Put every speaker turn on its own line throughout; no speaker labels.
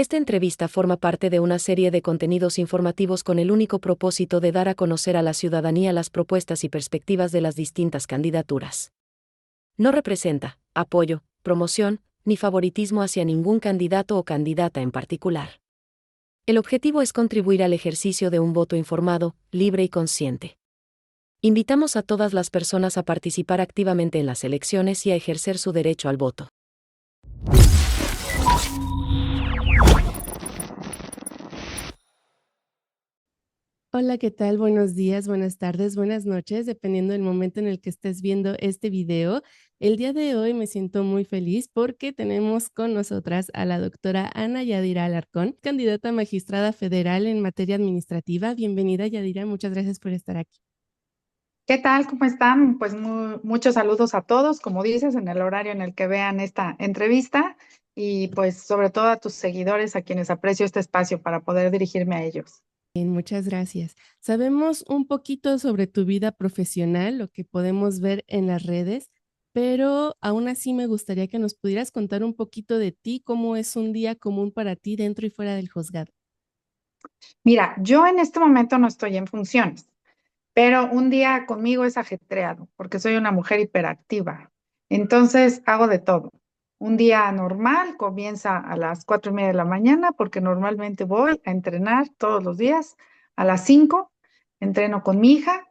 Esta entrevista forma parte de una serie de contenidos informativos con el único propósito de dar a conocer a la ciudadanía las propuestas y perspectivas de las distintas candidaturas. No representa apoyo, promoción, ni favoritismo hacia ningún candidato o candidata en particular. El objetivo es contribuir al ejercicio de un voto informado, libre y consciente. Invitamos a todas las personas a participar activamente en las elecciones y a ejercer su derecho al voto.
Hola, ¿qué tal? Buenos días, buenas tardes, buenas noches, dependiendo del momento en el que estés viendo este video. El día de hoy me siento muy feliz porque tenemos con nosotras a la doctora Ana Yadira Alarcón, candidata a magistrada federal en materia administrativa. Bienvenida, Yadira, muchas gracias por estar aquí.
¿Qué tal? ¿Cómo están? Pues muchos saludos a todos, como dices, en el horario en el que vean esta entrevista y pues sobre todo a tus seguidores a quienes aprecio este espacio para poder dirigirme a ellos.
Bien, muchas gracias. Sabemos un poquito sobre tu vida profesional, lo que podemos ver en las redes, pero aún así me gustaría que nos pudieras contar un poquito de ti, cómo es un día común para ti dentro y fuera del juzgado.
Mira, yo en este momento no estoy en funciones, pero un día conmigo es ajetreado porque soy una mujer hiperactiva. Entonces hago de todo. Un día normal comienza a las 4:30 de la mañana porque normalmente voy a entrenar todos los días a las 5. Entreno con mi hija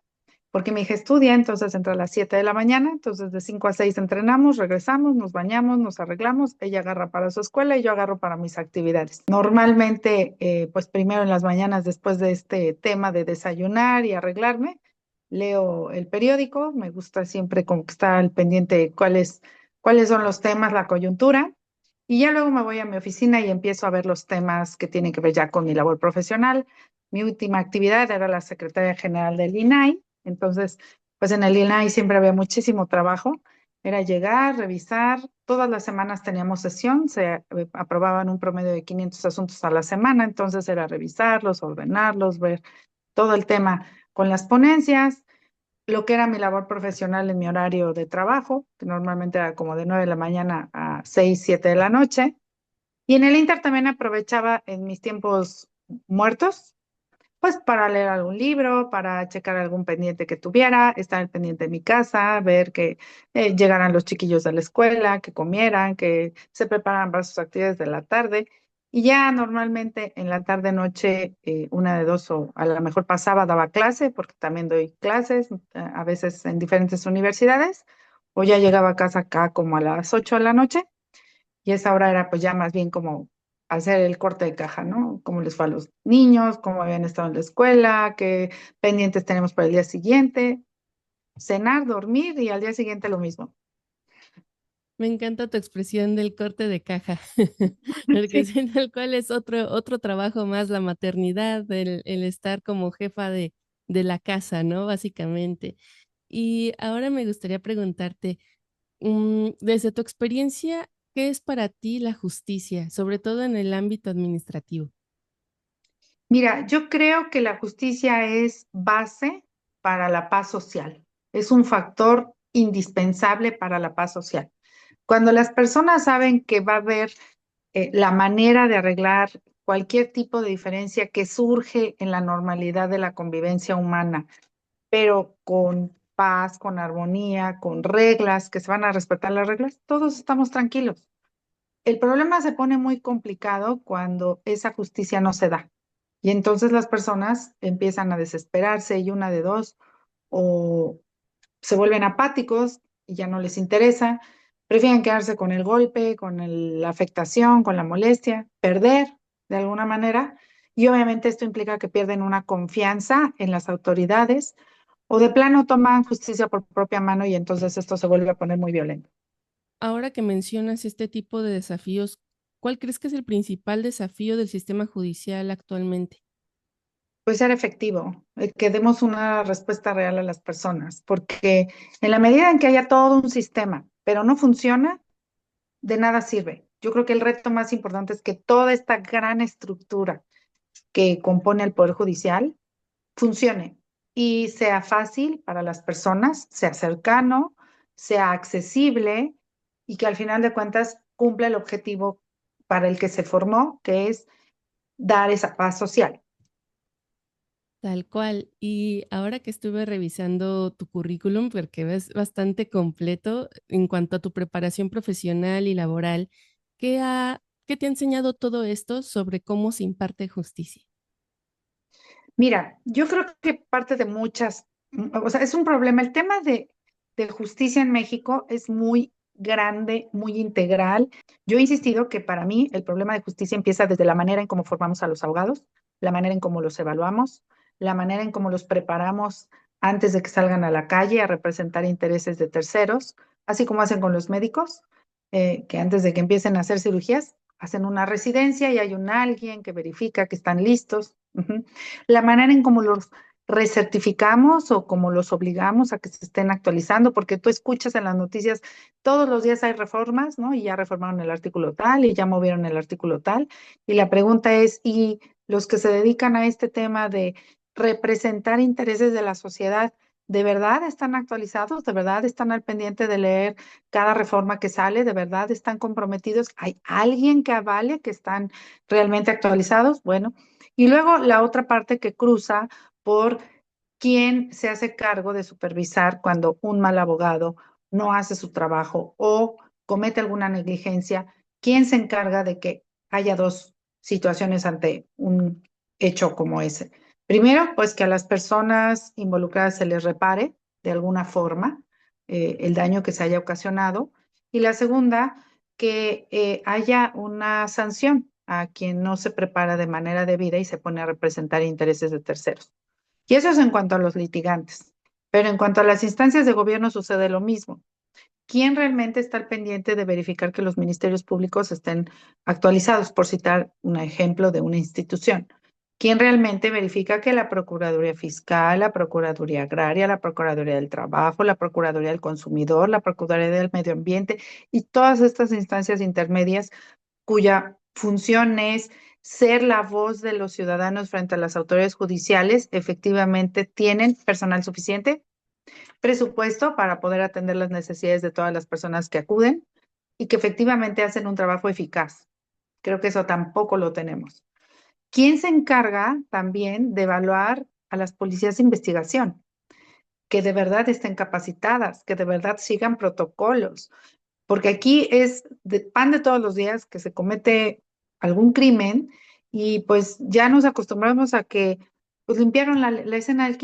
porque mi hija estudia, entonces entra a las 7 de la mañana, entonces de 5 a 6 entrenamos, regresamos, nos bañamos, nos arreglamos, ella agarra para su escuela y yo agarro para mis actividades. Normalmente, pues primero en las mañanas, después de este tema de desayunar y arreglarme, leo el periódico, me gusta siempre como que estar al pendiente de cuáles son los temas, la coyuntura, y ya luego me voy a mi oficina y empiezo a ver los temas que tienen que ver ya con mi labor profesional. Mi última actividad era la secretaria general del INAI, entonces, pues en el INAI siempre había muchísimo trabajo. Era llegar, revisar. Todas las semanas teníamos sesión, se aprobaban un promedio de 500 asuntos a la semana, entonces era revisarlos, ordenarlos, ver todo el tema con las ponencias, lo que era mi labor profesional en mi horario de trabajo, que normalmente era como de 9 de la mañana a 6 7 de la noche. Y en el Inter también aprovechaba en mis tiempos muertos pues para leer algún libro, para checar algún pendiente que tuviera, estar al pendiente de mi casa, ver que llegaran los chiquillos de la escuela, que comieran, que se prepararan para sus actividades de la tarde. Y ya normalmente en la tarde noche, una de dos o a lo mejor pasaba, daba clase, porque también doy clases, a veces en diferentes universidades, o ya llegaba a casa acá como a las 8 de la noche y esa hora era pues ya más bien como hacer el corte de caja, ¿no? Cómo les fue a los niños, cómo habían estado en la escuela, qué pendientes tenemos para el día siguiente, cenar, dormir y al día siguiente lo mismo.
Me encanta tu expresión del corte de caja, porque
Sí.
sí, tal cual es otro trabajo más, la maternidad, el estar como jefa de la casa, ¿no? Básicamente. Y ahora me gustaría preguntarte, desde tu experiencia, ¿qué es para ti la justicia, sobre todo en el ámbito administrativo?
Mira, yo creo que la justicia es base para la paz social. Es un factor indispensable para la paz social. Cuando las personas saben que va a haber la manera de arreglar cualquier tipo de diferencia que surge en la normalidad de la convivencia humana, pero con paz, con armonía, con reglas, que se van a respetar las reglas, todos estamos tranquilos. El problema se pone muy complicado cuando esa justicia no se da. Y entonces las personas empiezan a desesperarse y una de dos, o se vuelven apáticos y ya no les interesa, prefieren quedarse con el golpe, con la afectación, con la molestia, perder de alguna manera. Y obviamente esto implica que pierden una confianza en las autoridades o de plano toman justicia por propia mano y entonces esto se vuelve a poner muy violento.
Ahora que mencionas este tipo de desafíos, ¿cuál crees que es el principal desafío del sistema judicial actualmente?
Pues ser efectivo, que demos una respuesta real a las personas, porque en la medida en que haya todo un sistema, pero no funciona, de nada sirve. Yo creo que el reto más importante es que toda esta gran estructura que compone el Poder Judicial funcione y sea fácil para las personas, sea cercano, sea accesible y que al final de cuentas cumpla el objetivo para el que se formó, que es dar esa paz social.
Tal cual. Y ahora que estuve revisando tu currículum, porque ves bastante completo en cuanto a tu preparación profesional y laboral, ¿qué te ha enseñado todo esto sobre cómo se imparte justicia?
Mira, yo creo que parte de muchas, o sea, es un problema. El tema de justicia en México es muy grande, muy integral. Yo he insistido que para mí el problema de justicia empieza desde la manera en cómo formamos a los abogados, la manera en cómo los evaluamos, la manera en cómo los preparamos antes de que salgan a la calle a representar intereses de terceros, así como hacen con los médicos, que antes de que empiecen a hacer cirugías, hacen una residencia y hay un alguien que verifica que están listos. Ujú. La manera en cómo los recertificamos o cómo los obligamos a que se estén actualizando, porque tú escuchas en las noticias, todos los días hay reformas, ¿no? Y ya reformaron el artículo tal y ya movieron el artículo tal. Y la pregunta es, ¿y los que se dedican a este tema de representar intereses de la sociedad, de verdad están actualizados? ¿De verdad están al pendiente de leer cada reforma que sale? ¿De verdad están comprometidos? ¿Hay alguien que avale que están realmente actualizados? Bueno. Y luego la otra parte que cruza por quién se hace cargo de supervisar cuando un mal abogado no hace su trabajo o comete alguna negligencia, quién se encarga de que haya dos situaciones ante un hecho como ese. Primero, pues que a las personas involucradas se les repare de alguna forma el daño que se haya ocasionado. Y la segunda, que haya una sanción a quien no se prepara de manera debida y se pone a representar intereses de terceros. Y eso es en cuanto a los litigantes. Pero en cuanto a las instancias de gobierno sucede lo mismo. ¿Quién realmente está al pendiente de verificar que los ministerios públicos estén actualizados? Por citar un ejemplo de una institución. ¿Quién realmente verifica que la Procuraduría Fiscal, la Procuraduría Agraria, la Procuraduría del Trabajo, la Procuraduría del Consumidor, la Procuraduría del Medio Ambiente y todas estas instancias intermedias cuya función es ser la voz de los ciudadanos frente a las autoridades judiciales, efectivamente tienen personal suficiente, presupuesto para poder atender las necesidades de todas las personas que acuden y que efectivamente hacen un trabajo eficaz? Creo que eso tampoco lo tenemos. ¿Quién se encarga también de evaluar a las policías de investigación? Que de verdad estén capacitadas, que de verdad sigan protocolos, porque aquí es de pan de todos los días que se comete algún crimen y pues ya nos acostumbramos a que pues limpiaron la escena del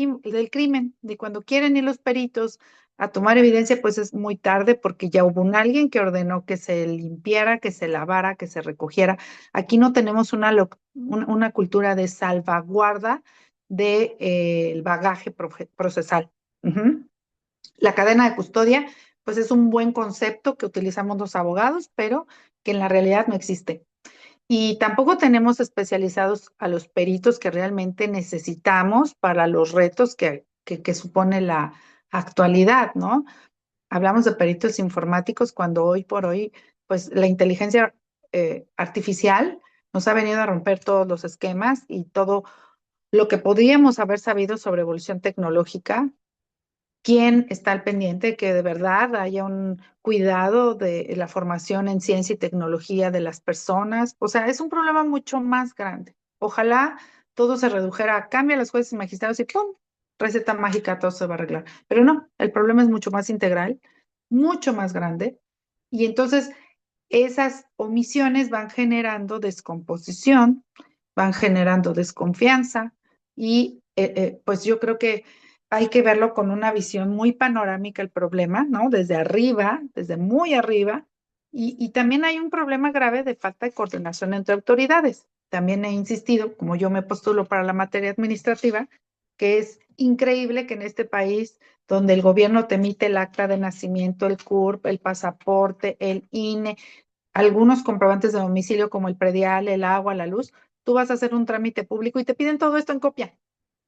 crimen, y cuando quieren ir los peritos a tomar evidencia, pues es muy tarde porque ya hubo un alguien que ordenó que se limpiara, que se lavara, que se recogiera. Aquí no tenemos una cultura de salvaguarda del bagaje procesal. Ujú. La cadena de custodia, pues es un buen concepto que utilizamos los abogados, pero que en la realidad no existe. Y tampoco tenemos especializados a los peritos que realmente necesitamos para los retos que supone la actualidad, ¿no? Hablamos de peritos informáticos cuando hoy por hoy, pues la inteligencia artificial nos ha venido a romper todos los esquemas y todo lo que podríamos haber sabido sobre evolución tecnológica. ¿Quién está al pendiente de que de verdad haya un cuidado de la formación en ciencia y tecnología de las personas? O sea, es un problema mucho más grande. Ojalá todo se redujera a cambia a los jueces y magistrados y ¡pum! Receta mágica, todo se va a arreglar. Pero no, el problema es mucho más integral, mucho más grande. Y entonces esas omisiones van generando descomposición, van generando desconfianza y pues yo creo que hay que verlo con una visión muy panorámica el problema, ¿no? Desde arriba, desde muy arriba. Y también hay un problema grave de falta de coordinación entre autoridades. También he insistido, como yo me postulo para la materia administrativa, que es increíble que en este país, donde el gobierno te emite el acta de nacimiento, el CURP, el pasaporte, el INE, algunos comprobantes de domicilio como el predial, el agua, la luz, tú vas a hacer un trámite público y te piden todo esto en copia.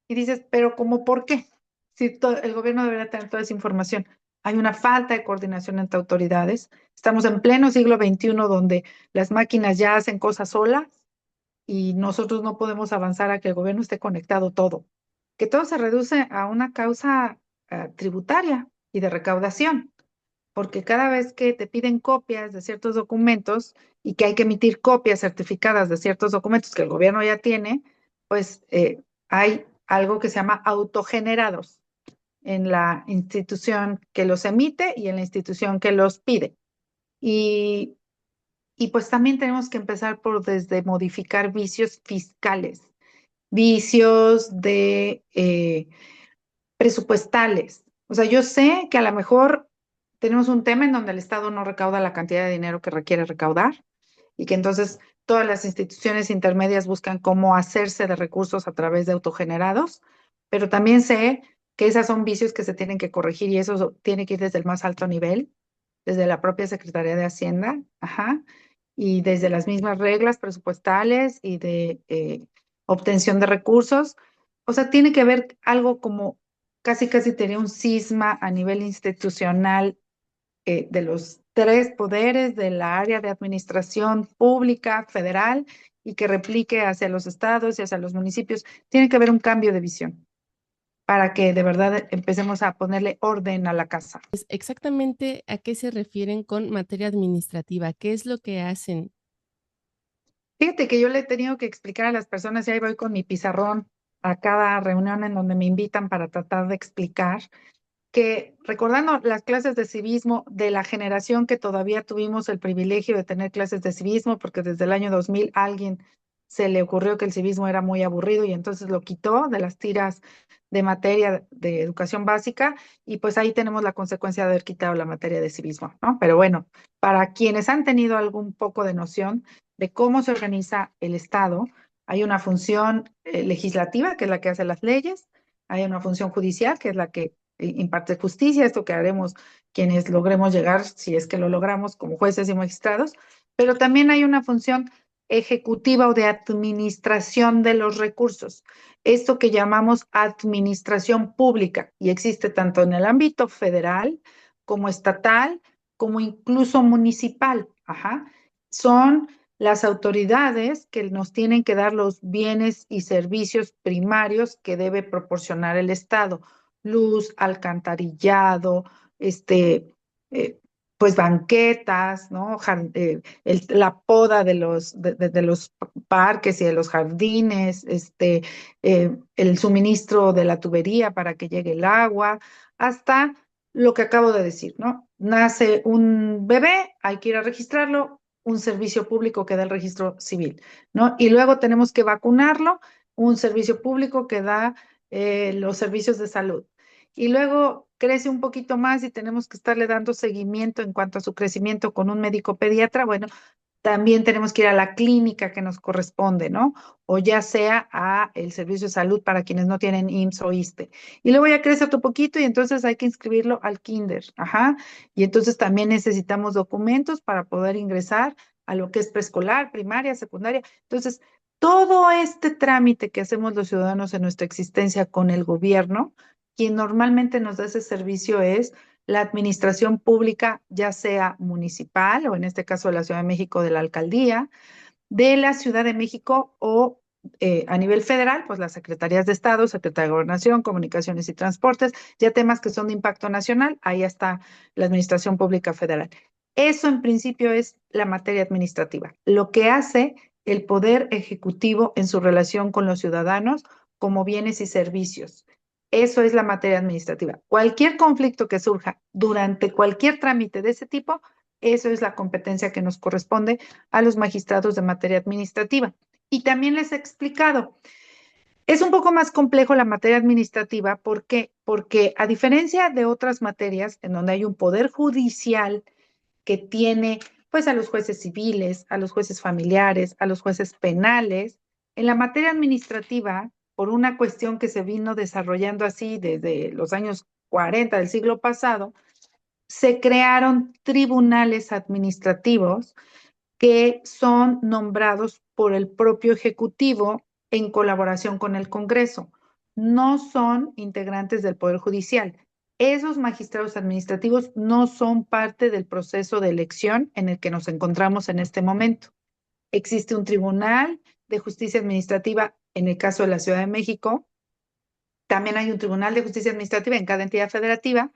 Y dices, pero ¿cómo por qué? Si el gobierno debería tener toda esa información. Hay una falta de coordinación entre autoridades. Estamos en pleno siglo XXI donde las máquinas ya hacen cosas solas y nosotros no podemos avanzar a que el gobierno esté conectado todo. Que todo se reduce a una causa tributaria y de recaudación, porque cada vez que te piden copias de ciertos documentos y que hay que emitir copias certificadas de ciertos documentos que el gobierno ya tiene, pues hay algo que se llama autogenerados en la institución que los emite y en la institución que los pide. Y, y pues también tenemos que empezar por desde modificar vicios fiscales, vicios de presupuestales. O sea, yo sé que a lo mejor tenemos un tema en donde el Estado no recauda la cantidad de dinero que requiere recaudar y que entonces todas las instituciones intermedias buscan cómo hacerse de recursos a través de autogenerados, pero también sé que esos son vicios que se tienen que corregir y eso tiene que ir desde el más alto nivel, desde la propia Secretaría de Hacienda, ajá, y desde las mismas reglas presupuestales y de obtención de recursos. O sea, tiene que haber algo como casi casi tenía un cisma a nivel institucional de los tres poderes de la área de administración pública federal y que replique hacia los estados y hacia los municipios. Tiene que haber un cambio de visión para que de verdad empecemos a ponerle orden a la casa.
Exactamente, ¿a qué se refieren con materia administrativa? ¿Qué es lo que hacen?
Fíjate que yo le he tenido que explicar a las personas, y ahí voy con mi pizarrón a cada reunión en donde me invitan para tratar de explicar que recordando las clases de civismo de la generación que todavía tuvimos el privilegio de tener clases de civismo, porque desde el año 2000 a alguien se le ocurrió que el civismo era muy aburrido y entonces lo quitó de las tiras de materia de educación básica y pues ahí tenemos la consecuencia de haber quitado la materia de civismo, ¿no? Pero bueno, para quienes han tenido algún poco de noción de cómo se organiza el Estado, hay una función legislativa, que es la que hace las leyes, hay una función judicial, que es la que imparte justicia, esto que haremos quienes logremos llegar, si es que lo logramos como jueces y magistrados, pero también hay una función ejecutiva o de administración de los recursos, esto que llamamos administración pública, y existe tanto en el ámbito federal como estatal, como incluso municipal. Ajá. Son las autoridades que nos tienen que dar los bienes y servicios primarios que debe proporcionar el Estado: luz, alcantarillado, eh, pues banquetas, ¿no? La poda de los parques y de los jardines, el suministro de la tubería para que llegue el agua, hasta lo que acabo de decir, ¿no? Nace un bebé, hay que ir a registrarlo, un servicio público que da el registro civil, ¿no? Y luego tenemos que vacunarlo, un servicio público que da los servicios de salud. Y luego crece un poquito más y tenemos que estarle dando seguimiento en cuanto a su crecimiento con un médico pediatra. Bueno, también tenemos que ir a la clínica que nos corresponde, ¿no? O ya sea a el servicio de salud para quienes no tienen IMSS o ISSSTE. Y luego ya crece otro poquito y entonces hay que inscribirlo al kinder, ajá. Y entonces también necesitamos documentos para poder ingresar a lo que es preescolar, primaria, secundaria. Entonces, todo este trámite que hacemos los ciudadanos en nuestra existencia con el gobierno, quien normalmente nos da ese servicio es la administración pública, ya sea municipal o en este caso de la Ciudad de México de la alcaldía, de la Ciudad de México o a nivel federal, pues las secretarías de Estado, Secretaría de Gobernación, Comunicaciones y Transportes, ya temas que son de impacto nacional, ahí está la Administración Pública Federal. Eso en principio es la materia administrativa, lo que hace el Poder Ejecutivo en su relación con los ciudadanos como bienes y servicios. Eso es la materia administrativa. Cualquier conflicto que surja durante cualquier trámite de ese tipo, eso es la competencia que nos corresponde a los magistrados de materia administrativa. Y también les he explicado, es un poco más complejo la materia administrativa. ¿Por qué? Porque a diferencia de otras materias en donde hay un poder judicial que tiene pues a los jueces civiles, a los jueces familiares, a los jueces penales, en la materia administrativa, por una cuestión que se vino desarrollando así desde los años 40 del siglo pasado, se crearon tribunales administrativos que son nombrados por el propio Ejecutivo en colaboración con el Congreso. No son integrantes del Poder Judicial. Esos magistrados administrativos no son parte del proceso de elección en el que nos encontramos en este momento. Existe un tribunal de justicia administrativa en el caso de la Ciudad de México. También hay un tribunal de justicia administrativa en cada entidad federativa,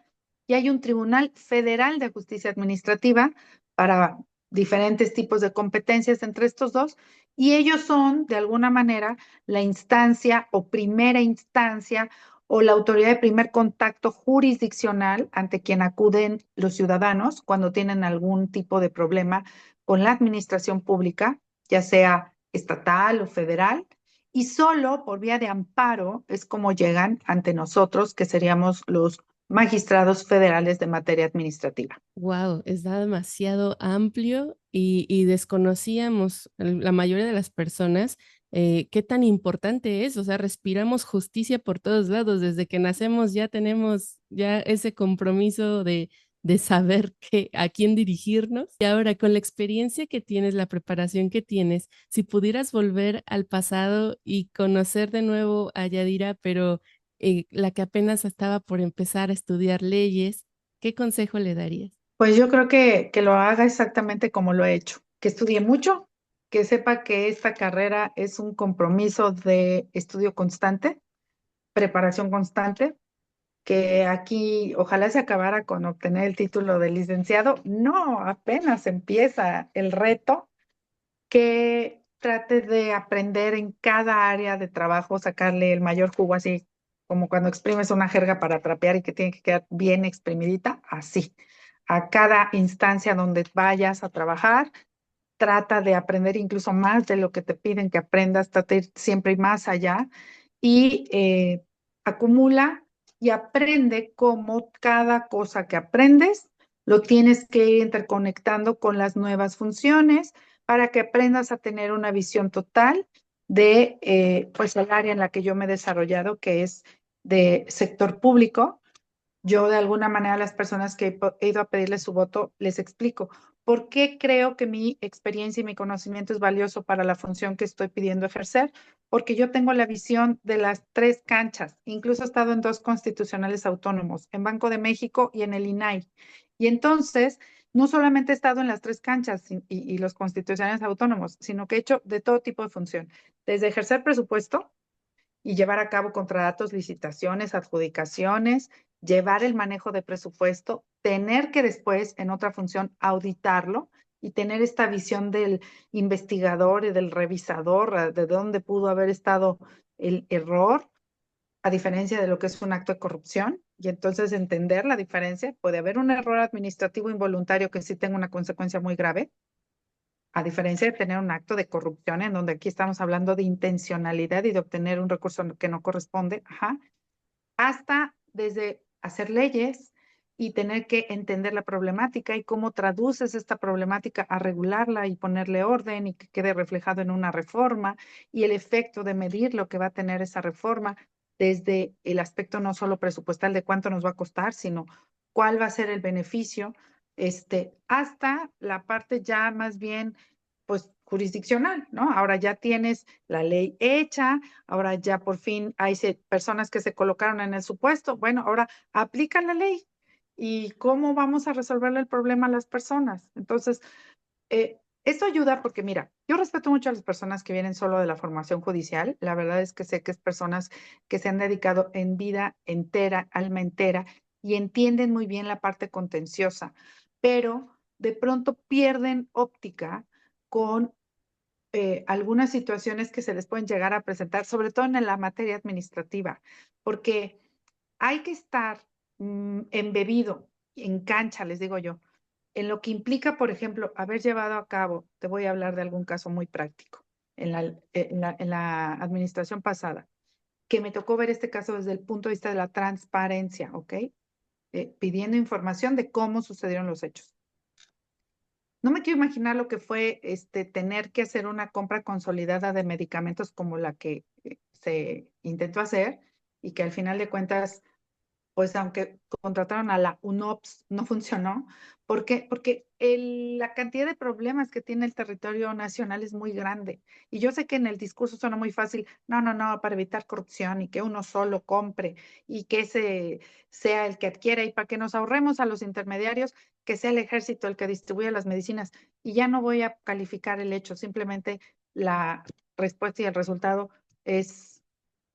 y hay un Tribunal Federal de Justicia Administrativa para diferentes tipos de competencias entre estos dos, y ellos son, de alguna manera, la instancia o primera instancia o la autoridad de primer contacto jurisdiccional ante quien acuden los ciudadanos cuando tienen algún tipo de problema con la administración pública, ya sea estatal o federal, y solo por vía de amparo es como llegan ante nosotros, que seríamos los magistrados federales de materia administrativa.
Wow, está demasiado amplio y desconocíamos la mayoría de las personas qué tan importante es. O sea, respiramos justicia por todos lados. Desde que nacemos ya tenemos ya ese compromiso de saber a quién dirigirnos. Y ahora, con la experiencia que tienes, la preparación que tienes, si pudieras volver al pasado y conocer de nuevo a Yadira, pero la que apenas estaba por empezar a estudiar leyes, ¿qué consejo le darías?
Pues yo creo que lo haga exactamente como lo he hecho, que estudie mucho, que sepa que esta carrera es un compromiso de estudio constante, preparación constante, que aquí ojalá se acabara con obtener el título de licenciado. No, apenas empieza el reto, que trate de aprender en cada área de trabajo, sacarle el mayor jugo, así como cuando exprimes una jerga para trapear y que tiene que quedar bien exprimidita, así. A cada instancia donde vayas a trabajar, trata de aprender incluso más de lo que te piden que aprendas, trata de ir siempre más allá y acumula y aprende cómo cada cosa que aprendes lo tienes que ir interconectando con las nuevas funciones para que aprendas a tener una visión total de pues el área en la que yo me he desarrollado, que es de sector público. Yo de alguna manera a las personas que he ido a pedirles su voto les explico por qué creo que mi experiencia y mi conocimiento es valioso para la función que estoy pidiendo ejercer, porque yo tengo la visión de las tres canchas, incluso he estado en dos constitucionales autónomos, en Banco de México y en el INAI. Y entonces, no solamente he estado en las tres canchas y los constitucionales autónomos, sino que he hecho de todo tipo de función, desde ejercer presupuesto, y llevar a cabo contratos, licitaciones, adjudicaciones, llevar el manejo de presupuesto, tener que después en otra función auditarlo y tener esta visión del investigador y del revisador, de dónde pudo haber estado el error, a diferencia de lo que es un acto de corrupción. Y entonces entender la diferencia. Puede haber un error administrativo involuntario que sí tenga una consecuencia muy grave, a diferencia de tener un acto de corrupción en donde aquí estamos hablando de intencionalidad y de obtener un recurso que no corresponde, ajá, hasta desde hacer leyes y tener que entender la problemática y cómo traduces esta problemática a regularla y ponerle orden y que quede reflejado en una reforma, y el efecto de medir lo que va a tener esa reforma desde el aspecto no solo presupuestal de cuánto nos va a costar, sino cuál va a ser el beneficio, hasta la parte ya más bien, pues, jurisdiccional, ¿no? Ahora ya tienes la ley hecha, ahora ya por fin hay personas que se colocaron en el supuesto. Bueno, ahora aplica la ley. ¿Y cómo vamos a resolverle el problema a las personas? Entonces, esto ayuda porque, mira, yo respeto mucho a las personas que vienen solo de la formación judicial. La verdad es que sé que es personas que se han dedicado en vida entera, alma entera, y entienden muy bien la parte contenciosa, pero de pronto pierden óptica con algunas situaciones que se les pueden llegar a presentar, sobre todo en la materia administrativa, porque hay que estar embebido en cancha, les digo yo, en lo que implica, por ejemplo, haber llevado a cabo, te voy a hablar de algún caso muy práctico, en la administración pasada, que me tocó ver este caso desde el punto de vista de la transparencia, ¿ok? Pidiendo información de cómo sucedieron los hechos. No me quiero imaginar lo que fue tener que hacer una compra consolidada de medicamentos como la que se intentó hacer, y que al final de cuentas, pues aunque contrataron a la UNOPS, no funcionó. ¿Por qué? Porque la cantidad de problemas que tiene el territorio nacional es muy grande. Y yo sé que en el discurso suena muy fácil, no, no, no, para evitar corrupción y que uno solo compre y que ese sea el que adquiera, y para que nos ahorremos a los intermediarios, que sea el ejército el que distribuya las medicinas. Y ya no voy a calificar el hecho, simplemente la respuesta y el resultado es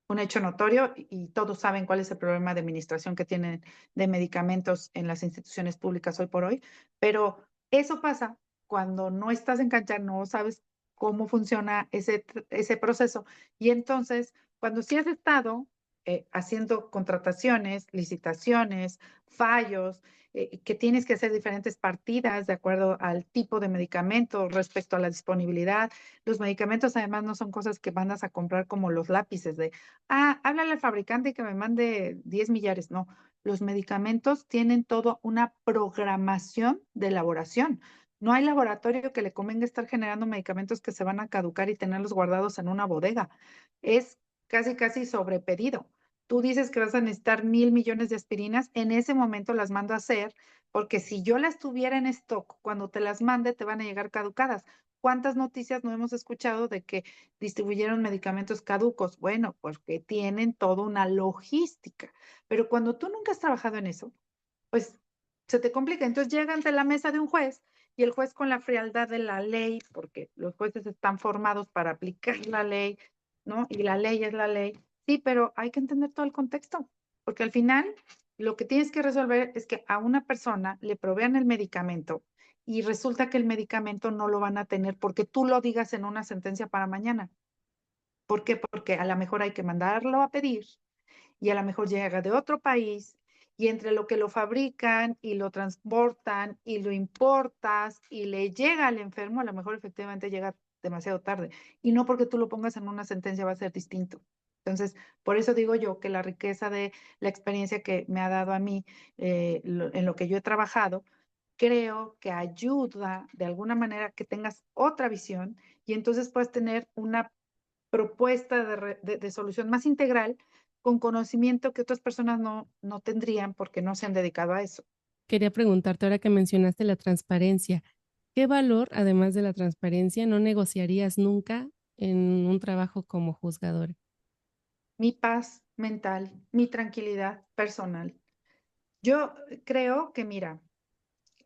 un hecho notorio y todos saben cuál es el problema de administración que tienen de medicamentos en las instituciones públicas hoy por hoy, pero eso pasa cuando no estás en cancha, no sabes cómo funciona ese proceso y entonces cuando sí has estado haciendo contrataciones, licitaciones, fallos, que tienes que hacer diferentes partidas de acuerdo al tipo de medicamento respecto a la disponibilidad. Los medicamentos además no son cosas que mandas a comprar como los lápices de, háblale al fabricante que me mande 10 millares. No, los medicamentos tienen toda una programación de elaboración. No hay laboratorio que le convenga estar generando medicamentos que se van a caducar y tenerlos guardados en una bodega. Es casi, casi sobrepedido. Tú dices que vas a necesitar 1,000 millones de aspirinas, en ese momento las mando a hacer, porque si yo las tuviera en stock, cuando te las mande, te van a llegar caducadas. ¿Cuántas noticias no hemos escuchado de que distribuyeron medicamentos caducos? Bueno, porque tienen toda una logística. Pero cuando tú nunca has trabajado en eso, pues se te complica. Entonces llega ante la mesa de un juez y el juez con la frialdad de la ley, porque los jueces están formados para aplicar la ley, ¿no? Y la ley es la ley. Sí, pero hay que entender todo el contexto, porque al final lo que tienes que resolver es que a una persona le provean el medicamento y resulta que el medicamento no lo van a tener porque tú lo digas en una sentencia para mañana. ¿Por qué? Porque a lo mejor hay que mandarlo a pedir y a lo mejor llega de otro país y entre lo que lo fabrican y lo transportan y lo importas y le llega al enfermo, a lo mejor efectivamente llega demasiado tarde. Y no porque tú lo pongas en una sentencia va a ser distinto. Entonces, por eso digo yo que la riqueza de la experiencia que me ha dado a mí en lo que yo he trabajado, creo que ayuda de alguna manera que tengas otra visión y entonces puedes tener una propuesta de solución más integral con conocimiento que otras personas no tendrían porque no se han dedicado a eso.
Quería preguntarte, ahora que mencionaste la transparencia, ¿qué valor, además de la transparencia, no negociarías nunca en un trabajo como juzgadora?
Mi paz mental, mi tranquilidad personal. Yo creo que, mira,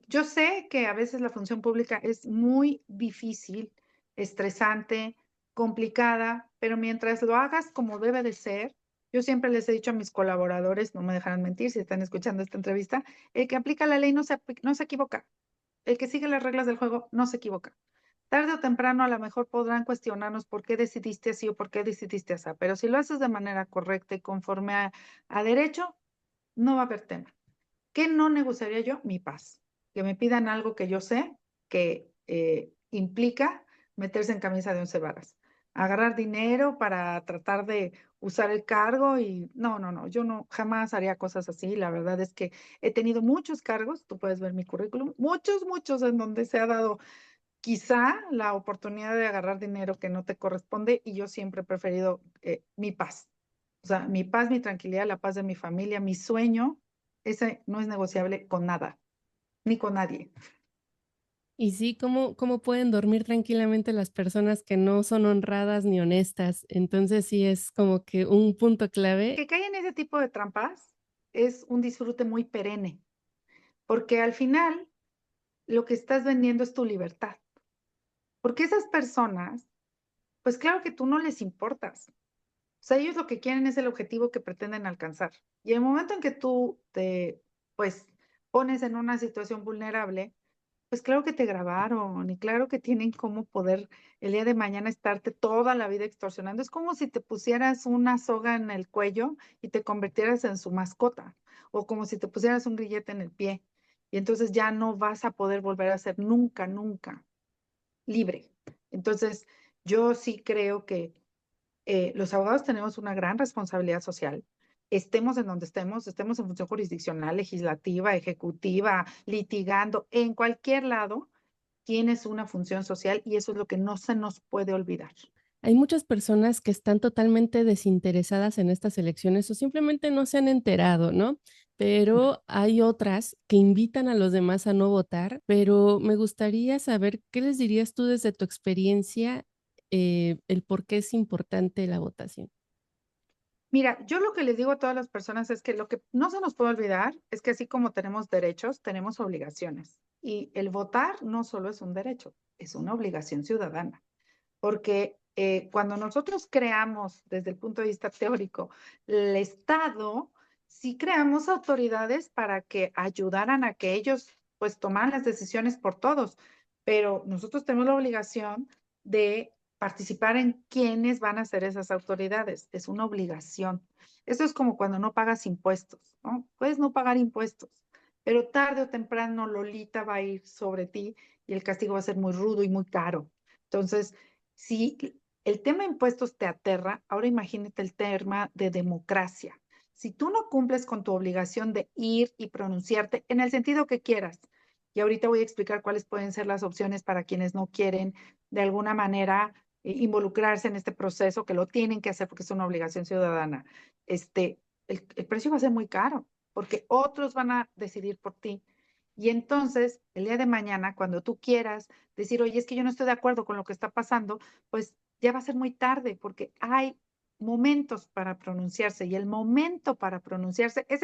yo sé que a veces la función pública es muy difícil, estresante, complicada, pero mientras lo hagas como debe de ser, yo siempre les he dicho a mis colaboradores, no me dejarán mentir si están escuchando esta entrevista, el que aplica la ley no se equivoca. El que sigue las reglas del juego no se equivoca. Tarde o temprano a lo mejor podrán cuestionarnos por qué decidiste así o por qué decidiste así, pero si lo haces de manera correcta y conforme a derecho, no va a haber tema. ¿Qué no negociaría yo? Mi paz. Que me pidan algo que yo sé que implica meterse en camisa de 11 varas. Agarrar dinero para tratar de usar el cargo y no, yo no, jamás haría cosas así. La verdad es que he tenido muchos cargos, tú puedes ver mi currículum, muchos en donde se ha dado quizá la oportunidad de agarrar dinero que no te corresponde y yo siempre he preferido mi paz. O sea, mi paz, mi tranquilidad, la paz de mi familia, mi sueño, ese no es negociable con nada, ni con nadie.
Y sí, ¿cómo pueden dormir tranquilamente las personas que no son honradas ni honestas? Entonces, sí es como que un punto clave.
Que caen en ese tipo de trampas es un disfrute muy perenne, porque al final lo que estás vendiendo es tu libertad. Porque esas personas, pues claro que tú no les importas. O sea, ellos lo que quieren es el objetivo que pretenden alcanzar. Y el momento en que tú te, pues, pones en una situación vulnerable, pues claro que te grabaron y claro que tienen cómo poder el día de mañana estarte toda la vida extorsionando. Es como si te pusieras una soga en el cuello y te convirtieras en su mascota, o como si te pusieras un grillete en el pie. Y entonces ya no vas a poder volver a ser nunca libre. Entonces, yo sí creo que los abogados tenemos una gran responsabilidad social. Estemos en donde estemos en función jurisdiccional, legislativa, ejecutiva, litigando, en cualquier lado, tienes una función social y eso es lo que no se nos puede olvidar.
Hay muchas personas que están totalmente desinteresadas en estas elecciones o simplemente no se han enterado, ¿no? Pero hay otras que invitan a los demás a no votar, pero me gustaría saber, ¿qué les dirías tú desde tu experiencia, el por qué es importante la votación?
Mira, yo lo que les digo a todas las personas es que lo que no se nos puede olvidar es que así como tenemos derechos, tenemos obligaciones. Y el votar no solo es un derecho, es una obligación ciudadana. Porque cuando nosotros creamos desde el punto de vista teórico el Estado, sí creamos autoridades para que ayudaran a que ellos pues tomaran las decisiones por todos, pero nosotros tenemos la obligación de participar en quiénes van a ser esas autoridades. Es una obligación. Eso es como cuando no pagas impuestos, ¿no? Puedes no pagar impuestos, pero tarde o temprano Lolita va a ir sobre ti y el castigo va a ser muy rudo y muy caro. Entonces, si el tema de impuestos te aterra, ahora imagínate el tema de democracia. Si tú no cumples con tu obligación de ir y pronunciarte en el sentido que quieras, y ahorita voy a explicar cuáles pueden ser las opciones para quienes no quieren de alguna manera involucrarse en este proceso, que lo tienen que hacer porque es una obligación ciudadana, el precio va a ser muy caro porque otros van a decidir por ti. Y entonces, el día de mañana, cuando tú quieras decir, oye, es que yo no estoy de acuerdo con lo que está pasando, pues ya va a ser muy tarde porque hay momentos para pronunciarse y el momento para pronunciarse es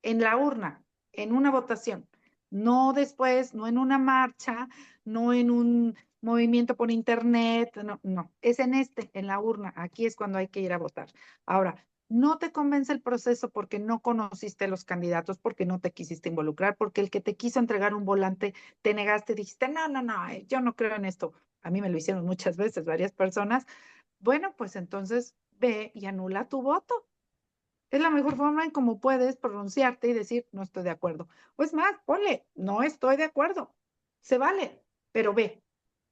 en la urna, en una votación, no después, no en una marcha, no en un movimiento por internet, no, no, es en la urna, aquí es cuando hay que ir a votar. Ahora, no te convence el proceso porque no conociste los candidatos, porque no te quisiste involucrar, porque el que te quiso entregar un volante te negaste, dijiste, no, no, no, yo no creo en esto. A mí me lo hicieron muchas veces, varias personas. Bueno, pues entonces ve y anula tu voto. Es la mejor forma en cómo puedes pronunciarte y decir, no estoy de acuerdo. O es más, ponle, no estoy de acuerdo. Se vale, pero ve,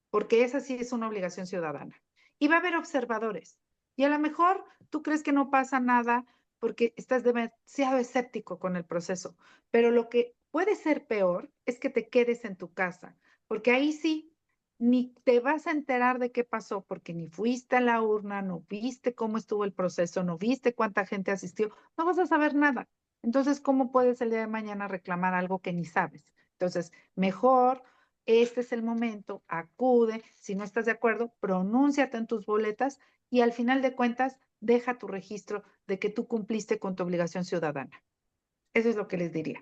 porque esa sí es una obligación ciudadana. Y va a haber observadores. Y a lo mejor tú crees que no pasa nada porque estás demasiado escéptico con el proceso, pero lo que puede ser peor es que te quedes en tu casa, porque ahí sí ni te vas a enterar de qué pasó, porque ni fuiste a la urna, no viste cómo estuvo el proceso, no viste cuánta gente asistió, no vas a saber nada. Entonces, ¿cómo puedes el día de mañana reclamar algo que ni sabes? Entonces, mejor este es el momento, acude, si no estás de acuerdo, pronúnciate en tus boletas y al final de cuentas, deja tu registro de que tú cumpliste con tu obligación ciudadana. Eso es lo que les diría.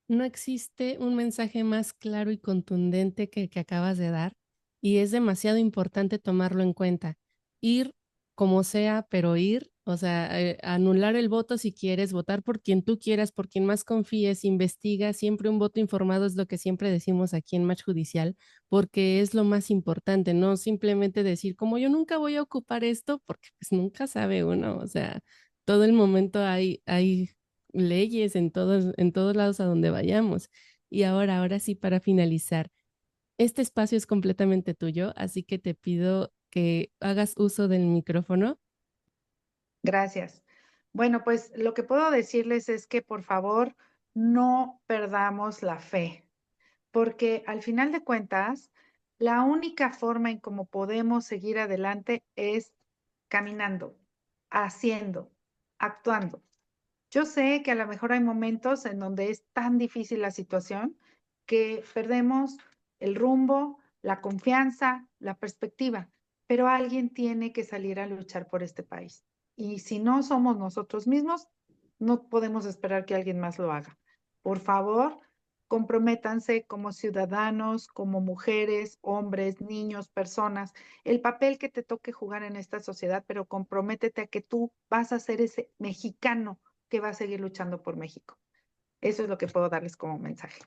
No existe un mensaje más claro y contundente que el que acabas de dar, y es demasiado importante tomarlo en cuenta. Ir como sea, pero ir, o sea, anular el voto si quieres, votar por quien tú quieras, por quien más confíes, investiga. Siempre un voto informado es lo que siempre decimos aquí en Match Judicial, porque es lo más importante, no simplemente decir, como yo nunca voy a ocupar esto, porque pues nunca sabe uno, o sea, todo el momento hay leyes en todos lados a donde vayamos. Y ahora sí, para finalizar, este espacio es completamente tuyo, así que te pido que hagas uso del micrófono.
Gracias. Bueno, pues lo que puedo decirles es que por favor no perdamos la fe, porque al final de cuentas, la única forma en cómo podemos seguir adelante es caminando, haciendo, actuando. Yo sé que a lo mejor hay momentos en donde es tan difícil la situación que perdemos el rumbo, la confianza, la perspectiva, pero alguien tiene que salir a luchar por este país. Y si no somos nosotros mismos, no podemos esperar que alguien más lo haga. Por favor, comprométanse como ciudadanos, como mujeres, hombres, niños, personas, el papel que te toque jugar en esta sociedad, pero comprométete a que tú vas a ser ese mexicano que va a seguir luchando por México. Eso es lo que puedo darles como mensaje.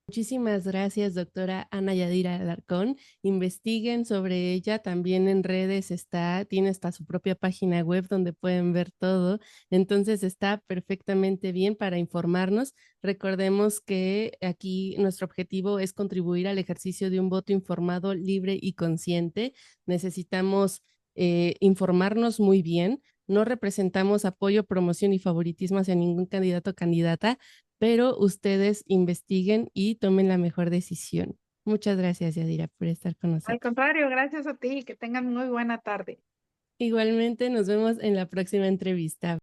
Muchísimas gracias, doctora Ana Yadira Alarcón. Investiguen sobre ella, también en redes está, tiene hasta su propia página web donde pueden ver todo. Entonces está perfectamente bien para informarnos. Recordemos que aquí nuestro objetivo es contribuir al ejercicio de un voto informado, libre y consciente. Necesitamos informarnos muy bien. No representamos apoyo, promoción y favoritismo hacia ningún candidato o candidata, pero ustedes investiguen y tomen la mejor decisión. Muchas gracias, Yadira, por estar con
Al
nosotros.
contrario, gracias a ti, que tengan muy buena tarde.
Igualmente, nos vemos en la próxima entrevista.